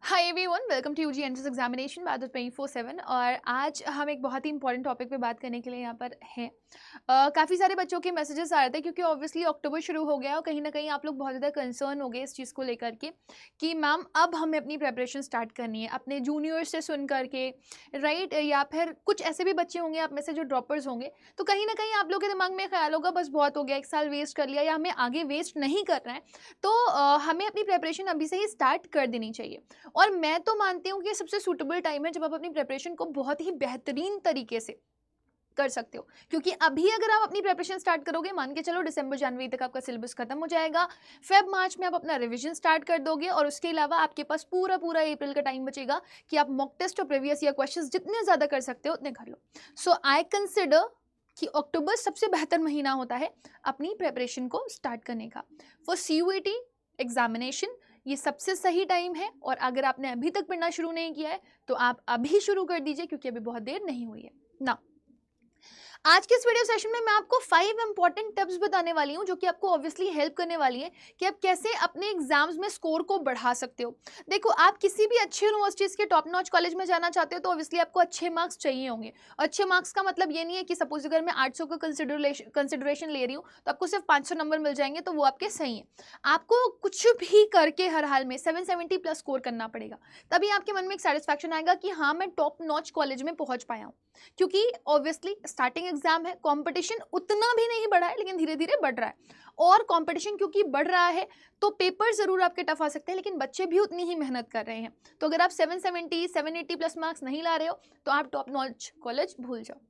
Hi everyone, welcome to UG entrance examination बाद 24/7। और आज हम एक बहुत ही इंपॉर्टेंट टॉपिक पे बात करने के लिए यहाँ पर हैं। काफ़ी सारे बच्चों के मैसेजेस आ रहे थे क्योंकि ऑब्वियसली अक्टूबर शुरू हो गया और कहीं ना कहीं आप लोग बहुत ज़्यादा कंसर्न हो गए इस चीज़ को लेकर के कि मैम अब हमें अपनी प्रेपरेशन स्टार्ट करनी है अपने जूनियर्स से सुन करके, राइट? या फिर कुछ ऐसे भी बच्चे होंगे आप में से जो ड्रॉपर्स होंगे, तो कहीं ना कहीं आप लोग के दिमाग में ख्याल होगा बस बहुत हो गया, एक साल वेस्ट कर लिया या हमें आगे वेस्ट नहीं करना है, तो हमें अपनी प्रेपरेशन अभी से ही स्टार्ट कर देनी चाहिए। और मैं तो मानती हूँ कि ये सबसे सूटेबल टाइम है जब आप अपनी प्रिपरेशन को बहुत ही बेहतरीन तरीके से कर सकते हो, क्योंकि अभी अगर आप अपनी प्रिपरेशन स्टार्ट करोगे, मान के चलो दिसंबर जनवरी तक आपका सिलेबस खत्म हो जाएगा, फेब मार्च में आप अपना रिवीजन स्टार्ट कर दोगे और उसके अलावा आपके पास पूरा पूरा अप्रैल का टाइम बचेगा कि आप मॉक टेस्ट और प्रीवियस ईयर क्वेश्चंस जितने ज़्यादा कर सकते हो उतने कर लो। सो आई कंसिडर कि अक्टूबर सबसे बेहतर महीना होता है अपनी प्रिपरेशन को स्टार्ट करने का। फॉर CUET एग्जामिनेशन ये सबसे सही टाइम है, और अगर आपने अभी तक पढ़ना शुरू नहीं किया है तो आप अभी शुरू कर दीजिए क्योंकि अभी बहुत देर नहीं हुई है ना। आज के इस वीडियो सेशन में मैं आपको 5 इंपॉर्टेंट टिप्स बताने वाली हूं जो कि आपको ऑब्वियसली हेल्प करने वाली है कि आप कैसे अपने एग्जाम्स में स्कोर को बढ़ा सकते हो। देखो, आप किसी भी अच्छी यूनिवर्सिटीज के टॉप नॉच कॉलेज में जाना चाहते हो तो ऑब्वियसली आपको अच्छे मार्क्स चाहिए होंगे। अच्छे मार्क्स का मतलब ये नहीं है कि सपोज अगर मैं 800 का कंसिडरेशन ले रही हूँ तो आपको सिर्फ 500 नंबर मिल जाएंगे तो वो आपके सही है। आपको कुछ भी करके हर हाल में 770 प्लस स्कोर करना पड़ेगा, तभी आपके मन में एक सेटिस्फैक्शन आएगा कि हाँ मैं टॉप नॉच कॉलेज में पहुंच पाया हूँ। क्योंकि ऑब्वियसली स्टार्टिंग एग्जाम है, कंपटीशन उतना भी नहीं बढ़ा है लेकिन धीरे धीरे बढ़ रहा है, और कंपटीशन क्योंकि बढ़ रहा है तो पेपर जरूर आपके टफ आ सकते हैं लेकिन बच्चे भी उतनी ही मेहनत कर रहे हैं। तो अगर आप 770 780 प्लस मार्क्स नहीं ला रहे हो तो आप टॉप नॉच कॉलेज भूल जाओ,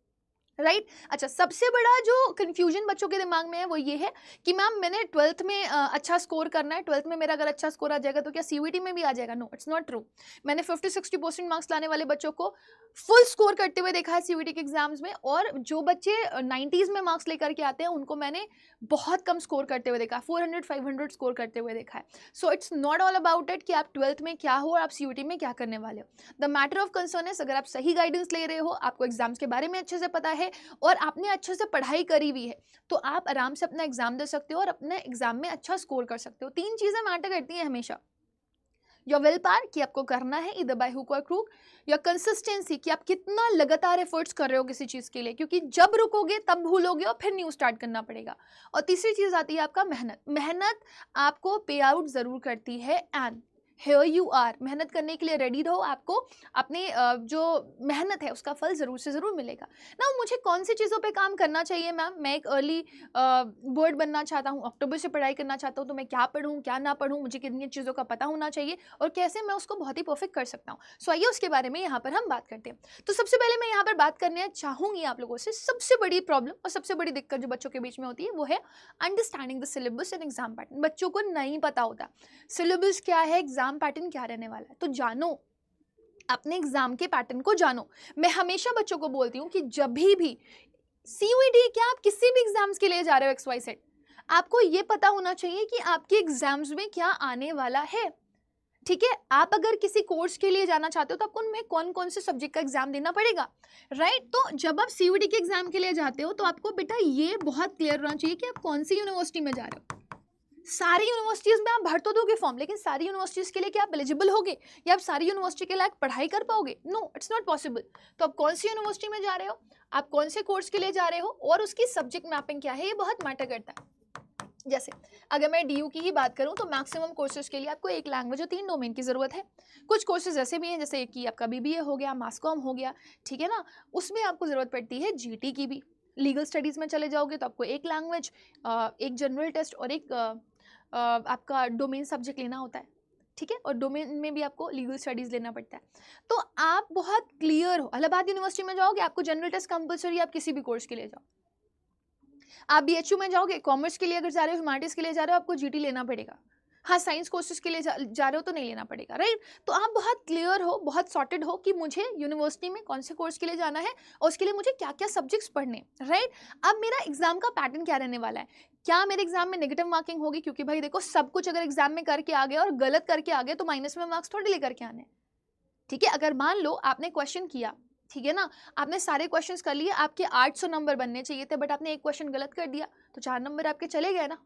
राइट? अच्छा, सबसे बड़ा जो कंफ्यूजन बच्चों के दिमाग में है वो ये है कि मैम मैंने 12th में अच्छा स्कोर करना है, 12th में मेरा अगर अच्छा स्कोर आ जाएगा तो क्या CUET में भी आ जाएगा? No, it's not true. मैंने 50-60% मार्क्स लाने वाले बच्चों को फुल स्कोर करते हुए देखा है CUET के एग्जाम्स में, और जो बच्चे 90s में मार्क्स लेकर के आते हैं उनको मैंने बहुत कम स्कोर करते हुए देखा है, 400-500 स्कोर करते हुए देखा है। So it's not all about it कि आप 12th में क्या हो और आप CUET में क्या करने वाले हो। The matter of concern is अगर आप सही गाइडेंस ले रहे हो, आपको एग्जाम्स के बारे में अच्छे से पता है और आपने अच्छे से पढ़ाई करी हुई है, तो आप आराम से अपना एग्जाम दे सकते हो और अपने एग्जाम में अच्छा स्कोर कर सकते हो। 3 चीजें मैटर करती हैं हमेशा। योर विल पावर कि आपको करना है इधर बाय हुक और क्रूक, या कंसिस्टेंसी कि आप कितना लगातार एफर्ट्स कर रहे हो किसी चीज के लिए, क्योंकि जब रुकोगे तब भूलोगे और फिर न्यू स्टार्ट करना पड़ेगा। और तीसरी चीज आती है आपका मेहनत। मेहनत आपको पे आउट जरूर करती है, एंड हियर यू आर। मेहनत करने के लिए रेडी रहो, आपको अपने जो मेहनत है उसका फल जरूर से जरूर मिलेगा ना। मुझे कौन सी चीज़ों पे काम करना चाहिए मैम? मैं एक अर्ली बर्ड बनना चाहता हूँ, अक्टूबर से पढ़ाई करना चाहता हूँ, तो मैं क्या पढ़ूँ क्या ना पढ़ूँ, मुझे कितनी चीज़ों का पता होना चाहिए और कैसे मैं उसको बहुत ही परफेक्ट कर सकता हूँ। सो आइए उसके बारे में यहाँ पर हम बात करते हैं। तो सबसे पहले मैं यहाँ पर बात करने चाहूँगी आप लोगों से, सबसे बड़ी प्रॉब्लम और सबसे बड़ी दिक्कत जो बच्चों के बीच में होती है वो है understanding the syllabus and exam pattern. बच्चों को नहीं पता होता सिलेबस क्या है, एग्जाम पैटर्न क्या रहने वाला है, तो जानो अपने एग्जाम के पैटर्न को जानो। मैं हमेशा बच्चों को बोलती हूँ कि जब भी CUET क्या आप किसी भी एग्जाम्स के लिए जा रहे हो XYZ, आपको ये पता होना चाहिए कि आपके एग्जाम्स में क्या आने वाला है। ठीक है, आप अगर किसी कोर्स के लिए जाना चाहते हो तो आपको उनमें कौन कौन से सब्जेक्ट का एग्जाम देना पड़ेगा, राइट? तो जब आप CUET के एग्जाम के लिए जाते हो तो आपको बेटा ये बहुत क्लियर होना चाहिए कि आप कौन सी यूनिवर्सिटी में जा रहे हो। सारी यूनिवर्सिटीज में आप भर तो दोगे फॉर्म, लेकिन सारी यूनिवर्सिटीज के लिए क्या आप एलिजिबल होगे या आप सारी यूनिवर्सिटी के लायक पढ़ाई कर पाओगे? No, it's not possible. तो आप कौन सी यूनिवर्सिटी में जा रहे हो, आप कौन से कोर्स के लिए जा रहे हो और उसकी सब्जेक्ट मैपिंग क्या है, ये बहुत मैटर करता है। जैसे अगर मैं DU की ही बात करूं तो मैक्सिमम कोर्सेज के लिए आपको एक लैंग्वेज और 3 डोमेन की जरूरत है। कुछ कोर्सेज ऐसे भी हैं जैसे कि आपका BBA हो गया, मास कॉम हो गया, ठीक है ना, उसमें आपको जरूरत पड़ती है GT की भी। लीगल स्टडीज में चले जाओगे तो आपको एक लैंग्वेज, एक जनरल टेस्ट और एक आपका डोमेन सब्जेक्ट लेना होता है, ठीक है, और डोमेन में भी आपको लीगल स्टडीज लेना पड़ता है। तो आप बहुत क्लियर हो, इलाहाबाद यूनिवर्सिटी में जाओगे आपको जनरल टेस्ट कंपलसरी, आप किसी भी कोर्स के लिए जाओ। आप BHU में जाओगे, कॉमर्स के लिए अगर जा रहे हो, ह्यूमैनिटीज के लिए जा रहे हो, आपको GT लेना पड़ेगा। हाँ, साइंस कोर्सेज के लिए जा रहे हो तो नहीं लेना पड़ेगा, राइट? तो आप बहुत क्लियर हो, बहुत सॉर्टेड हो कि मुझे यूनिवर्सिटी में कौन से कोर्स के लिए जाना है और उसके लिए मुझे क्या क्या सब्जेक्ट्स पढ़ने, राइट? अब मेरा एग्जाम का पैटर्न क्या रहने वाला है? क्या मेरे एग्जाम में नेगेटिव मार्किंग होगी? क्योंकि भाई देखो, सब कुछ अगर एग्जाम में करके आ गए और गलत करके आ गए तो माइनस में मार्क्स थोड़ी लेकर के आने, ठीक है? अगर मान लो आपने क्वेश्चन किया, ठीक है ना, आपने सारे क्वेश्चंस कर लिए, आपके 800 नंबर बनने चाहिए थे, बट आपने एक क्वेश्चन गलत कर दिया तो 4 नंबर आपके चले गए ना।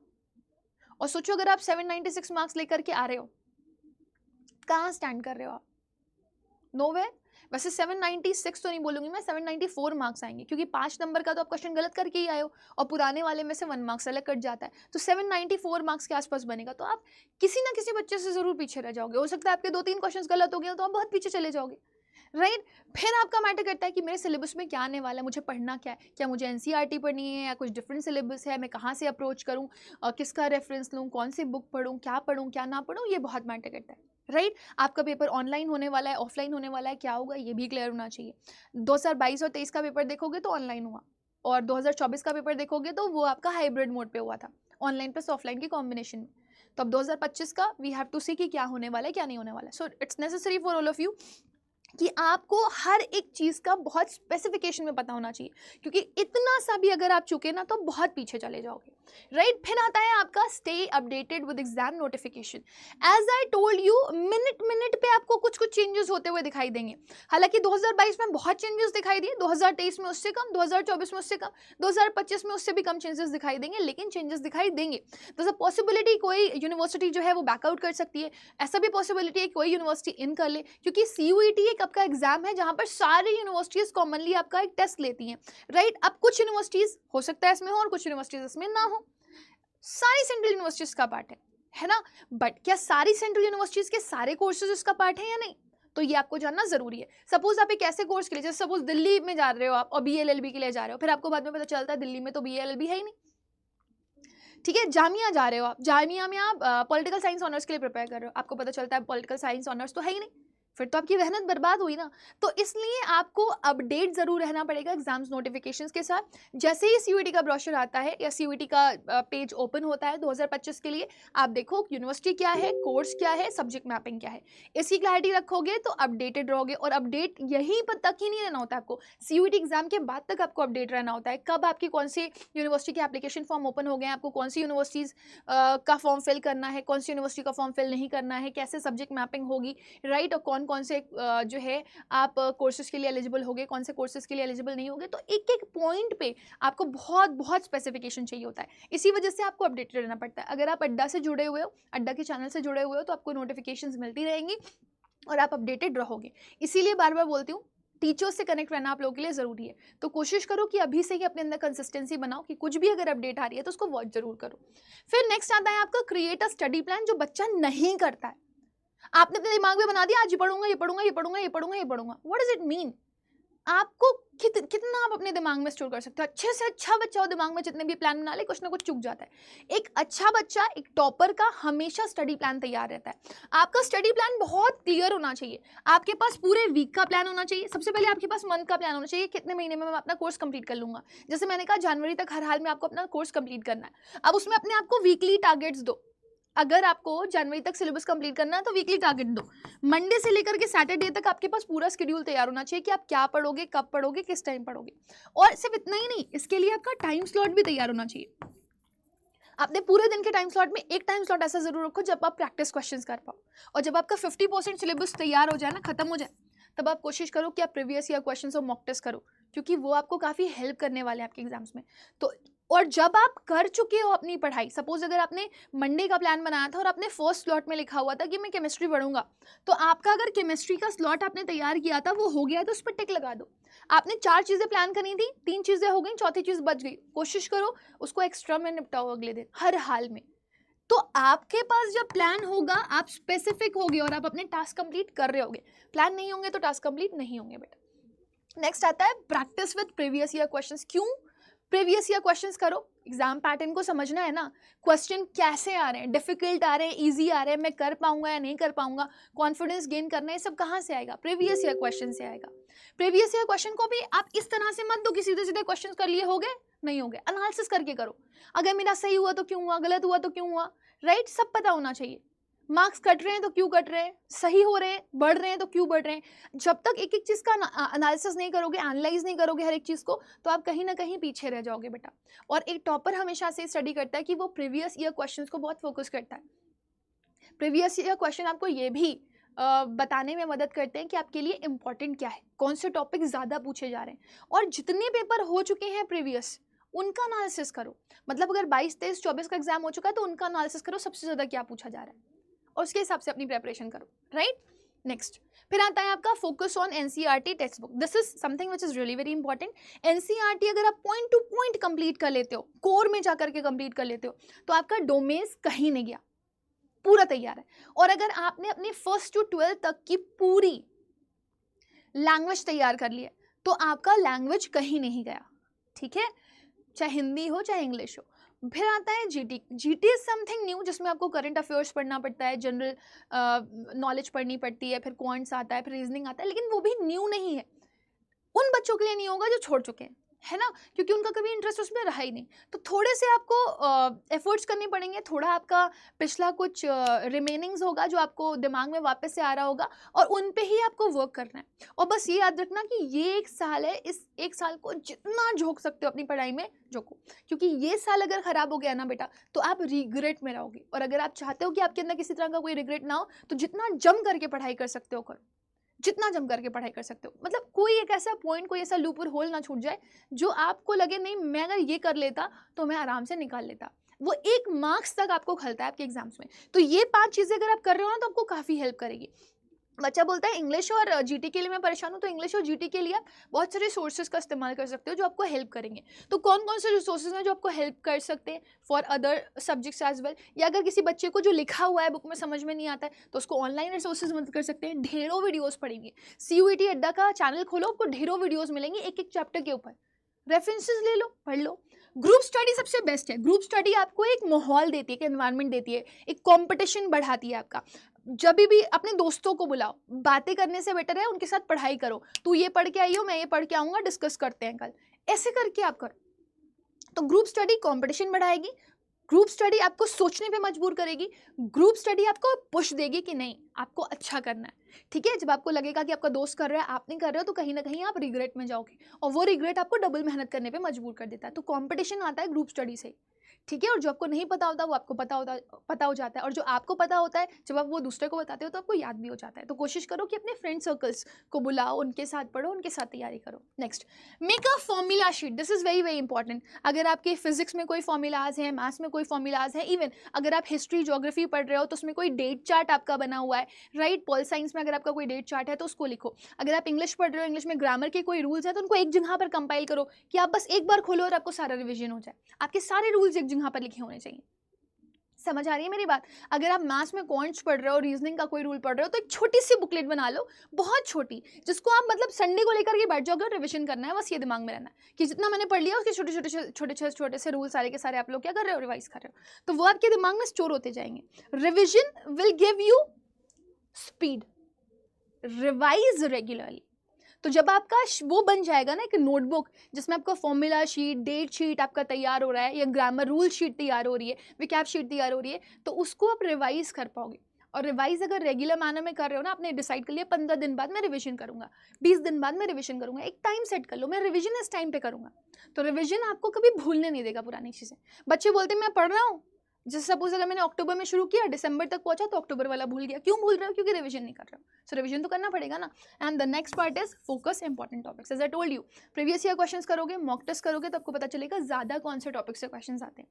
और सोचो अगर आप 796 मार्क्स लेकर के आ रहे हो, कहाँ स्टैंड कर रहे हो आप? नोवेयर। वैसे 796 तो नहीं बोलूंगी मैं, 794 मार्क्स आएंगे, क्योंकि 5 नंबर का तो आप क्वेश्चन गलत करके ही आए हो और पुराने वाले में से 1 मार्क्स अलग कट जाता है, तो 794 मार्क्स के आसपास बनेगा। तो आप किसी ना किसी बच्चे से जरूर पीछे रह जाओगे। हो सकता है आपके 2-3 क्वेश्चन गलत हो गए तो आप बहुत पीछे चले जाओगे, राइट। फिर आपका मैटर करता है कि मेरे सिलेबस में क्या आने वाला है, मुझे पढ़ना क्या है, क्या मुझे एनसीईआरटी पढ़नी है या कुछ डिफरेंट सिलेबस है, मैं कहाँ से अप्रोच करूँ, किसका रेफरेंस लूँ, कौन सी बुक पढ़ूँ, क्या ना पढ़ूँ, ये बहुत मैटर करता है, राइट। आपका पेपर ऑनलाइन होने वाला है, ऑफलाइन होने वाला है, क्या होगा ये भी क्लियर होना चाहिए। 2022 और 23 का पेपर देखोगे तो ऑनलाइन हुआ, और 2024 का पेपर देखोगे तो वो आपका हाइब्रिड मोड पे हुआ था, ऑनलाइन प्लस ऑफलाइन के कॉम्बिनेशन में। तो अब 2025 का वी हैव टू सी कि क्या होने वाला है क्या नहीं होने वाला है। So it's necessary for all of you कि आपको हर एक चीज़ का बहुत स्पेसिफिकेशन में पता होना चाहिए, क्योंकि इतना सा भी अगर आप चुके ना तो बहुत पीछे चले जाओगे, राइट। फिर आता है आपका stay updated with exam notification. As I told you, minute minute पे आपको कुछ कुछ चेंजेस होते हुए दिखाई देंगे। हालांकि 2022 में बहुत चेंजेस दिखाई दिए, 2023 में उससे कम, 2024 में उससे कम, 2025 में उससे भी कम चेंजेस दिखाई देंगे, लेकिन चेंजेस दिखाई देंगे। तो अ पॉसिबिलिटी कोई यूनिवर्सिटी जो है वो बैकआउट कर सकती है, ऐसा भी पॉसिबिलिटी है कोई यूनिवर्सिटी इन कर ले, क्योंकि सीयूईटी एक आपका एग्जाम है जहां पर सारी यूनिवर्सिटीज कॉमनली आपका एक टेस्ट लेती हैं, राइट। अब कुछ यूनिवर्सिटीज हो सकता है इसमें हो और कुछ यूनिवर्सिटीज इसमें ना हो, सारी सेंट्रल यूनिवर्सिटीज का पार्ट है ना। बट क्या सारी सेंट्रल यूनिवर्सिटीज के सारे कोर्सेज इसका पार्ट है या नहीं, तो ये आपको जानना जरूरी है। सपोज आप एक ऐसे कोर्स के लिए, जैसे सपोज दिल्ली में जा रहे हो आप और बीएलएलबी के लिए जा रहे हो, फिर आपको बाद में पता चलता है दिल्ली में तो बीएलएलबी है ही नहीं, ठीक है। जामिया जा रहे हो आप, जामिया में आप पॉलिटिकल साइंस ऑनर्स के लिए प्रिपेयर कर रहे हो, आपको पता चलता है पॉलिटिकल साइंस ऑनर्स तो है ही नहीं, फिर तो आपकी मेहनत बर्बाद हुई ना। तो इसलिए आपको अपडेट जरूर रहना पड़ेगा एग्जाम्स नोटिफिकेशंस के साथ। जैसे ही सीयूईटी का ब्रोशर आता है या सीयूईटी का पेज ओपन होता है 2025 के लिए, आप देखो यूनिवर्सिटी क्या है, कोर्स क्या है, सब्जेक्ट मैपिंग क्या है, इसकी क्लैरिटी रखोगे तो अपडेटेड रहोगे। और अपडेट यहीं पर तक ही नहीं रहना होता आपको, सीयूईटी एग्जाम के बाद तक आपको अपडेट रहना होता है। कब आपकी कौन सी यूनिवर्सिटी के एप्लीकेशन फॉर्म ओपन हो गए हैं, आपको कौन सी यूनिवर्सिटीज़ का फॉर्म फिल करना है, कौन सी यूनिवर्सिटी का फॉर्म फिल नहीं करना है, कैसे सब्जेक्ट मैपिंग होगी, राइट। और कौन कौन से जो है आप कोर्सेज के लिए एलिजिबल होगे, कौन से कोर्सेज के लिए एलिजिबल नहीं होगे। तो एक एक पॉइंट पे आपको बहुत बहुत स्पेसिफिकेशन चाहिए होता है, इसी वजह से आपको अपडेटेड रहना पड़ता है। अगर आप अड्डा से जुड़े हुए हो, अड्डा के चैनल से जुड़े हुए हो, तो आपको नोटिफिकेशंस मिलती रहेंगी और आप अपडेटेड रहोगे। इसीलिए बार बार बोलती हूँ, टीचर्स से कनेक्ट रहना आप लोगों के लिए ज़रूरी है। तो कोशिश करो कि अभी से ही अपने अंदर कंसिस्टेंसी बनाओ कि कुछ भी अगर अपडेट आ रही है तो उसको वॉच जरूर करो। फिर नेक्स्ट आता है आपका क्रिएट अ स्टडी प्लान, जो बच्चा नहीं करता है। आपने अपने दिमाग में बना दिया आज ये पढ़ूंगा ये पढ़ूंगा ये पढ़ूंगा ये पढ़ूंगा ये पढ़ूंगा, व्हाट डज इट मीन। आपको कितना आप अपने दिमाग में स्टोर कर सकते हो। अच्छे से अच्छा बच्चा हो, दिमाग में जितने भी प्लान बना ले कुछ ना कुछ चूक जाता है। एक अच्छा बच्चा, एक टॉपर का हमेशा स्टडी प्लान तैयार रहता है। आपका स्टडी प्लान बहुत क्लियर होना चाहिए। आपके पास पूरे वीक का प्लान होना चाहिए। सबसे पहले आपके पास मंथ का प्लान होना चाहिए, कितने महीने में मैं अपना कोर्स कंप्लीट कर लूंगा। जैसे मैंने कहा जनवरी तक हर हाल में आपको अपना कोर्स कंप्लीट करना है। अब उसमें अपने आपको वीकली टारगेट्स दो। अगर आपको जनवरी तक सिलेबस कंप्लीट करना है तो वीकली टारगेट दो। मंडे से लेकर के सैटरडे तक आपके पास पूरा शेड्यूल तैयार होना चाहिए कि आप क्या पढ़ोगे, कब पढ़ोगे, किस टाइम पढ़ोगे। और सिर्फ इतना ही नहीं, इसके लिए आपका टाइम स्लॉट भी तैयार होना चाहिए। आपने पूरे दिन के टाइम स्लॉट में एक टाइम स्लॉट ऐसा जरूर रखो जब आप प्रैक्टिस क्वेश्चंस कर पाओ। और जब आपका 50% सिलेबस तैयार हो जाए ना, खत्म हो जाए, तब आप कोशिश करो कि आप प्रीवियस ईयर क्वेश्चंस और मॉक टेस्ट करो, क्योंकि वो आपको काफ़ी हेल्प करने वाले हैं आपके एग्जाम्स में। तो और जब आप कर चुके हो अपनी पढ़ाई, सपोज अगर आपने मंडे का प्लान बनाया था और आपने फर्स्ट स्लॉट में लिखा हुआ था कि मैं केमिस्ट्री पढ़ूंगा, तो आपका अगर केमिस्ट्री का स्लॉट आपने तैयार किया था वो हो गया तो उस पर टिक लगा दो। आपने 4 चीज़ें प्लान करी थी, 3 चीज़ें हो गई, चौथी चीज़ बच गई, कोशिश करो उसको एक्स्ट्रा में निपटाओ अगले दिन हर हाल में। तो आपके पास जब प्लान होगा, आप स्पेसिफिक होगे और आप अपने टास्क कंप्लीट कर रहे होगे। प्लान नहीं होंगे तो टास्क कंप्लीट नहीं होंगे बेटा। नेक्स्ट आता है practice with previous year questions. क्यों प्रीवियस ईयर क्वेश्चंस करो? एग्जाम पैटर्न को समझना है ना, क्वेश्चन कैसे आ रहे हैं, डिफिकल्ट आ रहे हैं, इजी आ रहे हैं, मैं कर पाऊंगा या नहीं कर पाऊंगा, कॉन्फिडेंस गेन करना है, सब कहाँ से आएगा? प्रीवियस ईयर क्वेश्चन से आएगा। प्रीवियस ईयर क्वेश्चन को भी आप इस तरह से मत दो कि सीधे सीधे क्वेश्चन कर लिए, हो गए नहीं हो गए, एनालिसिस करके करो। अगर मेरा सही हुआ तो क्यों हुआ, गलत हुआ तो क्यों हुआ, राइट, सब पता होना चाहिए। मार्क्स कट रहे हैं तो क्यों कट रहे हैं, सही हो रहे हैं, बढ़ रहे हैं तो क्यों बढ़ रहे हैं। जब तक एक एक चीज़ का एनालिसिस नहीं करोगे, एनालाइज नहीं करोगे हर एक चीज़ को, तो आप कहीं ना कहीं पीछे रह जाओगे बेटा। और एक टॉपर हमेशा से स्टडी करता है कि वो प्रीवियस ईयर क्वेश्चंस को बहुत फोकस करता है। प्रीवियस ईयर क्वेश्चन आपको ये भी बताने में मदद करते हैं कि आपके लिए इंपॉर्टेंट क्या है, कौन से टॉपिक ज़्यादा पूछे जा रहे हैं। और जितने पेपर हो चुके हैं प्रीवियस, उनका एनालिसिस करो। मतलब अगर 22, 23, 24 का एग्जाम हो चुका है तो उनका एनालिसिस करो, सबसे ज़्यादा क्या पूछा जा रहा है। और उसके हिसाब से अपनी प्रेपरेशन करो, राइट। नेक्स्ट फिर आता है आपका focus on NCERT text book. This is something which is really very important. NCERT अगर आप पॉइंट टू पॉइंट कंप्लीट कर लेते हो, कोर में जाकर के कंप्लीट कर लेते हो, तो आपका डोमेन्स कहीं नहीं गया, पूरा तैयार है। और अगर आपने अपनी फर्स्ट टू 12th तक की पूरी लैंग्वेज तैयार कर ली है, तो आपका लैंग्वेज कहीं नहीं गया, ठीक है, चाहे हिंदी हो चाहे इंग्लिश हो। फिर आता है GT. GT is something new, जिसमें आपको करंट अफेयर्स पढ़ना पड़ता है, जनरल नॉलेज पढ़नी पड़ती है, फिर क्वांट्स आता है, फिर रीजनिंग आता है, लेकिन वो भी न्यू नहीं है। उन बच्चों के लिए नहीं होगा जो छोड़ चुके हैं, है ना, क्योंकि उनका कभी इंटरेस्ट उसमें रहा ही नहीं। तो थोड़े से आपको एफर्ट्स करने पड़ेंगे, थोड़ा आपका पिछला कुछ रिमेनिंग्स होगा जो आपको दिमाग में वापस से आ रहा होगा, और उन पे ही आपको वर्क करना है। और बस ये याद रखना कि ये 1 साल है, इस 1 साल को जितना झोंक सकते हो अपनी पढ़ाई में झोंको, क्योंकि ये साल अगर ख़राब हो गया ना बेटा, तो आप रिग्रेट में रहोगे। और अगर आप चाहते हो कि आपके अंदर किसी तरह का कोई रिग्रेट ना हो, तो जितना जम करके पढ़ाई कर सकते हो करो, जितना जम करके पढ़ाई कर सकते हो। मतलब कोई एक ऐसा पॉइंट, कोई ऐसा लूप और होल ना छूट जाए जो आपको लगे नहीं मैं अगर ये कर लेता तो मैं आराम से निकाल लेता। वो 1 मार्क्स तक आपको खलता है आपके एग्जाम्स में। तो ये 5 चीज़ें अगर आप कर रहे हो ना, तो आपको काफ़ी हेल्प करेगी। बच्चा बोलता है इंग्लिश और जीटी के लिए मैं परेशान हूँ, तो इंग्लिश और जीटी के लिए आप बहुत सारे सोर्सेज का इस्तेमाल कर सकते हो जो आपको हेल्प करेंगे। तो कौन कौन से रिसोर्सेज हैं जो आपको हेल्प कर सकते हैं for other subjects as well, या अगर किसी बच्चे को जो लिखा हुआ है बुक में समझ में नहीं आता है, तो उसको ऑनलाइन रिसोर्सेज मदद कर सकते हैं। ढेरों वीडियोज़ पढ़ेंगे, CUET अड्डा का चैनल खोलो, आपको ढेरों वीडियोज़ मिलेंगे एक एक चैप्टर के ऊपर, रेफरेंसेज ले लो, पढ़ लो। ग्रुप स्टडी सबसे बेस्ट है। ग्रुप स्टडी आपको एक माहौल देती है, एक एनवायरनमेंट देती है, एक कंपटीशन बढ़ाती है आपका। जब भी अपने दोस्तों को बुलाओ, बातें करने से बेटर है उनके साथ पढ़ाई करो। तू ये पढ़ के आई हो, मैं ये पढ़ के आऊँगा, डिस्कस करते हैं कल, ऐसे करके आप करो। तो ग्रुप स्टडी कंपटीशन बढ़ाएगी, ग्रुप स्टडी आपको सोचने पे मजबूर करेगी, ग्रुप स्टडी आपको पुश देगी कि नहीं आपको अच्छा करना है, ठीक है। जब आपको लगेगा कि आपका दोस्त कर रहा है, आप नहीं कर रहे हो, तो कहीं ना कहीं आप रिग्रेट में जाओगे, और वो रिग्रेट आपको डबल मेहनत करने पे मजबूर कर देता है। तो कंपटीशन आता है ग्रुप स्टडी से, ठीक है। और जो आपको नहीं पता होता वो आपको पता हो जाता है, और जो आपको पता होता है जब आप वो दूसरे को बताते हो तो आपको याद भी हो जाता है। तो कोशिश करो कि अपने फ्रेंड सर्कल्स को बुलाओ, उनके साथ पढ़ो, उनके साथ तैयारी करो। Next, make a formula sheet. This is very very important. अगर आपके फिजिक्स में कोई फॉर्मूलाज हैं, मैथ्स में कोई फॉर्मूलाज हैं, इवन अगर आप हिस्ट्री ज्योग्राफी पढ़ रहे हो तो उसमें कोई डेट चार्ट आपका बना हुआ है, राइट। पॉल साइंस में अगर आपका कोई डेट चार्ट है तो उसको लिखो। अगर आप इंग्लिश पढ़ रहे हो, इंग्लिश में ग्रामर के कोई रूल्स हैं, तो उनको एक जगह पर कंपाइल करो कि आप बस एक बार खोलो और आपको सारा रिविजन हो जाए। आपके सारे रूल्स एक जगह पर लिखे होने चाहिए। समझ आ रही है मेरी बात। अगर आप मैथ्स में क्वांट्स पढ़ रहे हो, रीजनिंग का कोई रूल पढ़ रहे हो, तो एक छोटी सी बुकलेट बना लो, बहुत छोटी, जिसको आप मतलब संडे को लेकर के बैठ जाओगे और रिविजन करना है। बस ये दिमाग में रहना है कि जितना मैंने पढ़ लिया उसके छोटे से रूल सारे के सारे आप लोग क्या कर रहे हो, रिवाइज कर रहे हो। तो वो आपके दिमाग में स्टोर होते जाएंगे। Revision will give you speed, revise regularly. तो जब आपका वो बन जाएगा ना एक नोटबुक, जिसमें आपका फॉर्मूला शीट, डेट शीट आपका तैयार हो रहा है, या ग्रामर रूल शीट तैयार हो रही है, विकैप शीट तैयार हो रही है, तो उसको आप रिवाइज कर पाओगे। और रिवाइज अगर रेगुलर मैनर में कर रहे हो ना, आपने डिसाइड कर लिया 15 दिन बाद मैं रिवीजन करूंगा, 20 दिन बाद मैं रिवीजन करूंगा, एक टाइम सेट कर लो, मैं रिवीजन इस टाइम पे करूंगा। तो रिवीजन आपको कभी भूलने नहीं देगा पुरानी चीज़ें। बच्चे बोलते हैं मैं पढ़ रहा हूँ, जैसे सपोज अगर मैंने अक्टूबर में शुरू किया, दिसंबर तक पहुंचा, तो अक्टूबर वाला भूल गया। क्यों भूल रहे हो? क्योंकि रिवीजन नहीं कर रहे हो। सो रिवीजन तो करना पड़ेगा ना। And the next part is focus important topics. As I told you, previous year questions करोगे, मॉक टेस्ट करोगे, तो आपको पता चलेगा ज्यादा कौन से टॉपिक से क्वेश्चंस आते हैं।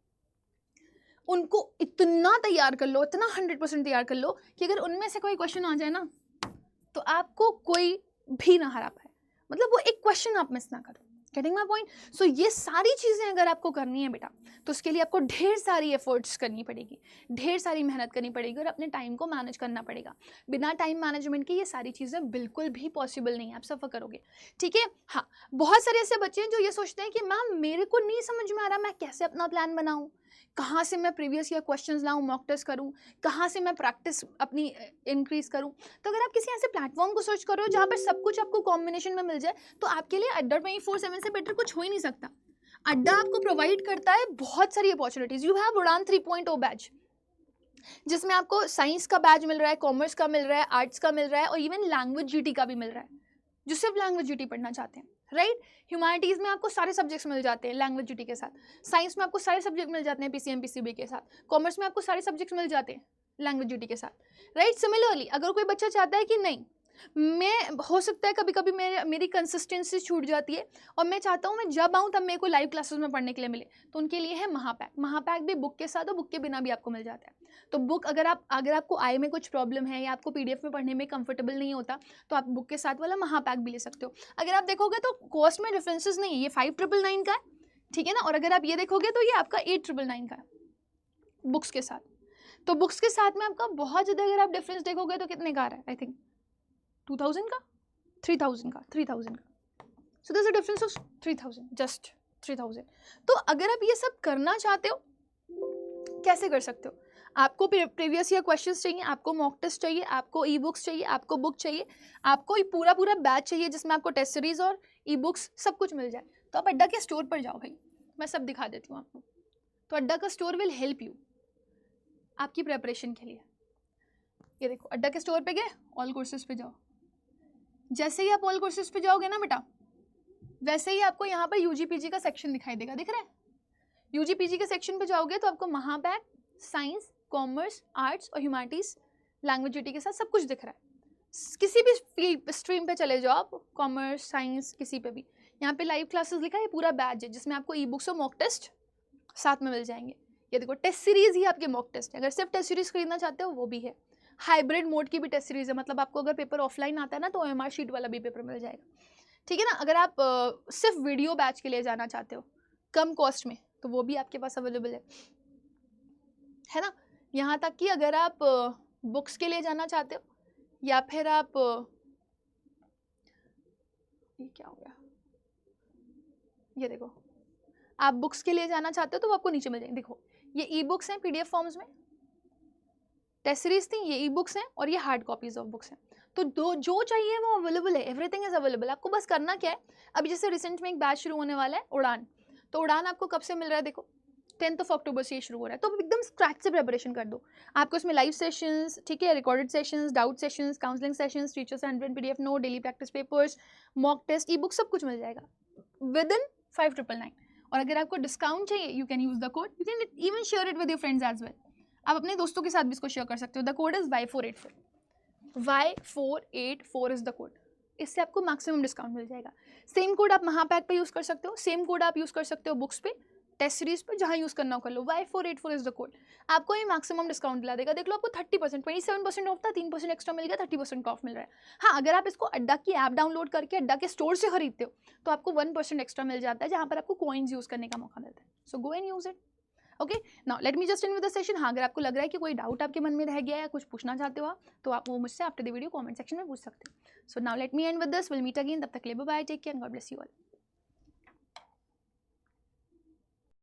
उनको इतना तैयार कर लो, इतना 100% तैयार कर लो कि अगर उनमें से कोई क्वेश्चन आ जाए ना, तो आपको कोई भी ना हरा पाए। मतलब वो एक क्वेश्चन आप मिस ना करो। Getting my point? सो ये सारी चीज़ें अगर आपको करनी है बेटा, तो उसके लिए आपको ढेर सारी एफर्ट्स करनी पड़ेगी, ढेर सारी मेहनत करनी पड़ेगी, और अपने टाइम को मैनेज करना पड़ेगा। बिना टाइम मैनेजमेंट के ये सारी चीज़ें बिल्कुल भी पॉसिबल नहीं है, आप सफ़र करोगे, ठीक है। हाँ, बहुत सारे ऐसे बच्चे हैं जो ये सोचते हैं कि मैम मेरे को नहीं समझ में आ रहा, मैं कैसे अपना प्लान बनाऊँ, कहाँ से मैं प्रीवियस ईयर क्वेश्चंस लाऊं, मॉक टेस्ट करूं, कहाँ से मैं प्रैक्टिस अपनी इंक्रीज करूं। तो अगर आप किसी ऐसे प्लेटफॉर्म को सर्च करो जहाँ पर सब कुछ आपको कॉम्बिनेशन में मिल जाए, तो आपके लिए अड्डा 24/7 से बेटर कुछ हो ही नहीं सकता। अड्डा आपको प्रोवाइड करता है बहुत सारी अपॉर्चुनिटीज। यू हैव उड़ान 3.0 बैच, जिसमें आपको साइंस का बैच मिल रहा है, कॉमर्स का मिल रहा है, आर्ट्स का मिल रहा है, और इवन लैंग्वेज जीटी का भी मिल रहा है, जो सिर्फ लैंग्वेज जीटी पढ़ना चाहते हैं, राइट। ह्यूमैनिटीज़ में आपको सारे सब्जेक्ट्स मिल जाते हैं लैंग्वेज जीटी के साथ, साइंस में आपको सारे सब्जेक्ट मिल जाते हैं पीसीएम पीसीबी के साथ, कॉमर्स में आपको सारे सब्जेक्ट्स मिल जाते हैं लैंग्वेज जीटी के साथ, राइट। सिमिलरली अगर कोई बच्चा चाहता है कि नहीं मैं हो सकता है कभी कभी मेरी कंसिस्टेंसी छूट जाती है और मैं चाहता हूँ मैं जब आऊँ तब मेरे को लाइव क्लासेस में पढ़ने के लिए मिले, तो उनके लिए है महापैक। महापैक भी बुक के साथ और बुक के बिना भी आपको मिल जाता है। तो बुक अगर आपको आई में कुछ प्रॉब्लम है या आपको पीडीएफ में पढ़ने में कंफर्टेबल नहीं होता, तो आप बुक के साथ वाला महापैक भी ले सकते हो। अगर आप देखोगे तो कॉस्ट में डिफरेंसेस नहीं है, ये 5,999 का है, ठीक है ना। और अगर आप ये देखोगे तो ये आपका 8,999 का है बुक्स के साथ। तो बुक्स के साथ में आपका बहुत ज़्यादा अगर आप डिफरेंस देखोगे तो कितने का आ रहा है, आई थिंक 2,000 का, 3,000 का, 3,000 का। So there is a difference of 3,000, just 3,000। तो अगर आप ये सब करना चाहते हो, कैसे कर सकते हो? आपको प्रीवियस ईयर क्वेश्चंस चाहिए, आपको मॉक टेस्ट चाहिए, आपको ई बुक्स चाहिए, आपको बुक चाहिए, आपको ये पूरा पूरा बैच चाहिए जिसमें आपको टेस्ट सीरीज और ई बुक्स सब कुछ मिल जाए, तो आप अड्डा के स्टोर पर जाओ भाई, मैं सब दिखा देती हूँ आपको। तो अड्डा का स्टोर विल हेल्प यू आपकी प्रेपरेशन के लिए। ये देखो, अड्डा के स्टोर पे गए, ऑल कोर्सेज पे जाओ। जैसे ही आप ऑल कोर्सेज पे जाओगे ना बेटा, वैसे ही आपको यहाँ पर यूजीपीजी का सेक्शन दिखाई देगा, दिख रहा है? यूजीपीजी के सेक्शन पे जाओगे तो आपको महापैक, साइंस, कॉमर्स, आर्ट्स और ह्यूमैनिटीज, लैंग्वेज यूटी के साथ सब कुछ दिख रहा है। किसी भी फील्ड स्ट्रीम पे चले जाओ आप, कॉमर्स, साइंस, किसी पे भी, यहाँ पे लाइव क्लासेस लिखा है, पूरा बैच है जिसमें आपको ई बुक्स और मॉक टेस्ट साथ में मिल जाएंगे। ये देखो, टेस्ट सीरीज ही आपके मॉक टेस्ट है। अगर सिर्फ टेस्ट सीरीज खरीदना चाहते हो वो भी है। हाइब्रिड मोड की भी टेस्ट सीरीज है, मतलब आपको अगर पेपर ऑफलाइन आता है ना तो OMR शीट वाला भी पेपर मिल जाएगा, ठीक है ना। अगर आप सिर्फ वीडियो बैच के लिए जाना चाहते हो कम कॉस्ट में, तो वो भी आपके पास अवेलेबल है ना। यहाँ तक कि अगर आप बुक्स के लिए जाना चाहते हो या फिर आप ये क्या हो गया, ये देखो, आप बुक्स के लिए जाना चाहते हो तो वो आपको नीचे मिल जाएंगे। देखो, ये ई बुक्स हैं पीडीएफ फॉर्म्स में, टेस्ट सीरीज थी, ये ई बुक्स हैं और ये हार्ड कॉपीज ऑफ बुक्स हैं। तो दो जो चाहिए वो अवेलेबल है, एवरीथिंग इज अवेलेबल। आपको बस करना क्या है, अभी जैसे रिसेंट में एक बैच शुरू होने वाला है उड़ान, तो उड़ान आपको कब से मिल रहा है, देखो 10 अक्टूबर से ये शुरू हो रहा है। तो एकदम स्क्रैच से प्रिपरेशन कर दो। आपको इसमें लाइव सेशंस, ठीक है, recorded sessions, doubt sessions, counselling sessions, teachers handwritten PDF note, daily practice papers, mock test, ebook, सब कुछ मिल जाएगा विद इन 5,999। और अगर आपको डिस्काउंट चाहिए, you can use the code, you can even share it with your friends as well. आप अपने दोस्तों के साथ भी इसको शेयर कर सकते हो। The code is Y484, Y484 is the code. इससे आपको मैक्सिमम डिस्काउंट मिल जाएगा। सेम कोड आप महापैक पे यूज़ कर सकते हो, सेम कोड आप यूज़ कर सकते हो बुक्स पे, टेस्ट सीरीज पे, जहाँ यूज़ करना हो कर लो। Y484 इज द कोड, आपको ये मैक्सिमम डिस्काउंट दिला देगा। देख लो, आपको 30%, 27% ऑफ था, 3% एक्स्ट्रा मिल गया, 30% ऑफ मिल रहा है। हाँ, अगर आप इसको अड्डा की ऐप डाउनलोड करके अड्डा के स्टोर से खरीदते हो तो आपको 1% एक्स्ट्रा मिल जाता है, जहाँ पर आपको कॉइन्स यूज़ करने का मौका मिलता है। So go and use it. Okay, now let me just end with the session. हाँ, अगर आपको लग रहा है कि कोई डाउट आपके मन में रह गया है या कुछ पूछना चाहते हो आप, तो आप वो मुझसे after the video comment section में पूछ सकते हो। So now let me end with this, will meet again, तब तक के लिए bye bye, take care, God bless you all.